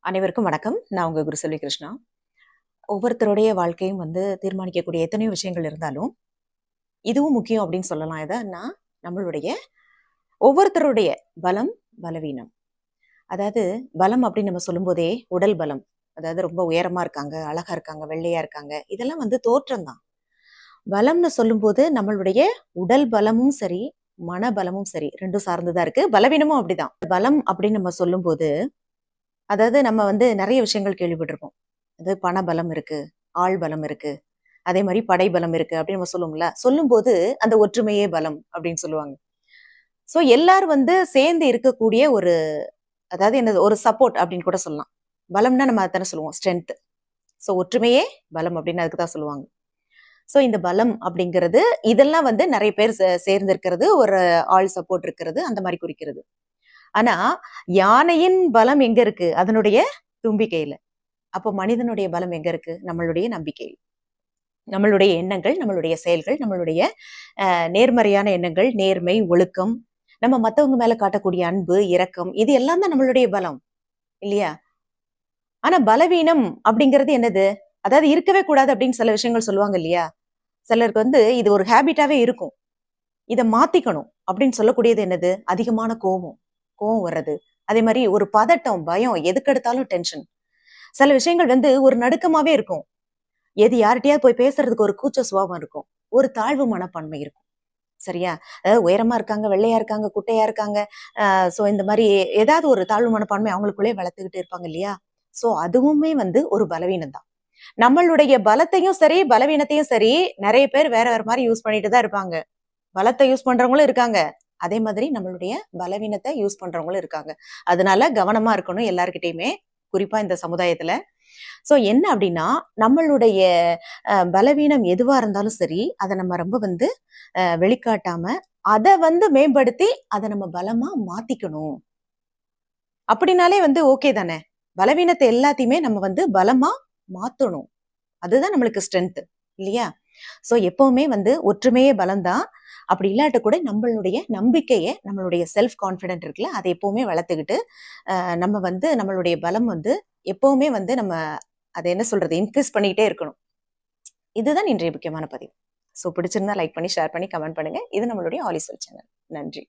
அனைவருக்கும் வணக்கம். நான் உங்க குரு செல்வி கிருஷ்ணா. ஒவ்வொருத்தருடைய வாழ்க்கையும் தீர்மானிக்கக்கூடிய எத்தனையோ விஷயங்கள் இருந்தாலும், இதுவும் முக்கியம் அப்படின்னு சொல்லலாம். எதன்னா, நம்மளுடைய ஒவ்வொருத்தருடைய பலம், பலவீனம். அதாவது பலம் அப்படின்னு நம்ம சொல்லும்போதே, உடல் பலம். அதாவது ரொம்ப உயரமா இருக்காங்க, அழகா இருக்காங்க, வெள்ளையா இருக்காங்க. இதெல்லாம் தோற்றம் தான். பலம்னு சொல்லும்போது, நம்மளுடைய உடல் பலமும் சரி, மனபலமும் சரி, 2ம் சார்ந்துதான் இருக்கு. பலவீனமும் அப்படிதான். பலம் அப்படின்னு நம்ம சொல்லும்போது, அதாவது நம்ம நிறைய விஷயங்கள் கேள்விப்பட்டிருப்போம். அது பண பலம் இருக்கு, ஆள் பலம் இருக்கு, அதே மாதிரி படை பலம் இருக்கு அப்படின்னு நம்ம சொல்லுவோம்ல. சொல்லும்போது அந்த ஒற்றுமையே பலம் அப்படின்னு சொல்லுவாங்க. சோ எல்லாரும் சேர்ந்து இருக்கக்கூடிய ஒரு, அதாவது என்னது, ஒரு சப்போர்ட் அப்படின்னு கூட சொல்லலாம். பலம்னா நம்ம அதானே சொல்லுவோம், ஸ்ட்ரென்த். சோ ஒற்றுமையே பலம் அப்படின்னு அதுக்கு தான் சொல்லுவாங்க. சோ இந்த பலம் அப்படிங்கிறது இதெல்லாம் நிறைய பேர் சேர்ந்து இருக்கிறது, ஒரு ஆள் சப்போர்ட் இருக்கிறது, அந்த மாதிரி குறிக்கிறது. ஆனா யானையின் பலம் எங்க இருக்கு? அதனுடைய தும்பிக்கையில. அப்போ மனிதனுடைய பலம் எங்க இருக்கு? நம்மளுடைய நம்பிக்கை, நம்மளுடைய எண்ணங்கள், நம்மளுடைய செயல்கள், நம்மளுடைய நேர்மறையான எண்ணங்கள், நேர்மை, ஒழுக்கம், நம்ம மத்தவங்க மேல காட்டக்கூடிய அன்பு, இரக்கம், இது எல்லாம் தான் நம்மளுடைய பலம் இல்லையா? ஆனா பலவீனம் அப்படிங்கிறது என்னது? அதாவது இருக்கவே கூடாது அப்படின்னு சில விஷயங்கள் சொல்லுவாங்க இல்லையா? சிலருக்கு இது ஒரு ஹேபிட்டாவே இருக்கும். இத மாத்திக்கணும் அப்படின்னு சொல்லக்கூடியது என்னது? அதிகமான கோபம், கோவம் வர்றது. அதே மாதிரி ஒரு பதட்டம், பயம், எதுக்கெடுத்தாலும் டென்ஷன். சில விஷயங்கள் ஒரு நடுக்கமாவே இருக்கும். எது யார்கிட்டயாவது போய் பேசுறதுக்கு ஒரு கூச்ச சுபாவம் இருக்கும். ஒரு தாழ்வு மனப்பான்மை இருக்கும். சரியா? அதாவது உயரமா இருக்காங்க, வெள்ளையா இருக்காங்க, குட்டையா இருக்காங்க. சோ இந்த மாதிரி ஏதாவது ஒரு தாழ்வு மனப்பான்மை அவங்களுக்குள்ளே வளர்த்துக்கிட்டு இருப்பாங்க இல்லையா? சோ அதுவுமே ஒரு பலவீனம் தான். நம்மளுடைய பலத்தையும் சரி, பலவீனத்தையும் சரி, நிறைய பேர் வேற வேற மாதிரி யூஸ் பண்ணிட்டு தான் இருப்பாங்க. பலத்தை யூஸ் பண்றவங்களும் இருக்காங்க. அதே மாதிரி நம்மளுடைய பலவீனத்தை யூஸ் பண்றவங்களும் இருக்காங்க. அதனால கவனமா இருக்கணும் எல்லார்கிட்டயுமே, குறிப்பா இந்த சமுதாயத்துல. சோ என்ன அப்படின்னா, நம்மளுடைய பலவீனம் எதுவா இருந்தாலும் சரி, அத நம்ம ரொம்ப வெளிக்காட்டாம, அத மேம்படுத்தி, அத நம்ம பலமா மாத்திக்கணும். அப்படின்னாலே ஓகே தானே. பலவீனத்தை எல்லாத்தையுமே நம்ம பலமா மாத்தணும். அதுதான் நம்மளுக்கு ஸ்ட்ரென்த் இல்லையா? சோ எப்பவுமே ஒற்றுமையே பலம் தான். அப்படி இல்லாட்ட கூட நம்மளுடைய நம்பிக்கைய, நம்மளுடைய செல்ஃப் கான்ஃபிடென்ட் இருக்குல்ல, அதை எப்பவுமே வளர்த்துக்கிட்டு, நம்ம நம்மளுடைய பலம் எப்பவுமே நம்ம அதை என்ன சொல்றது, இன்க்ரீஸ் பண்ணிக்கிட்டே இருக்கணும். இதுதான் இன்றைய முக்கியமான பதிவு. சோ பிடிச்சிருந்தா லைக் பண்ணி, ஷேர் பண்ணி, கமெண்ட் பண்ணுங்க. இது நம்மளுடைய ஆலிஸ்வெல் சேனல். நன்றி.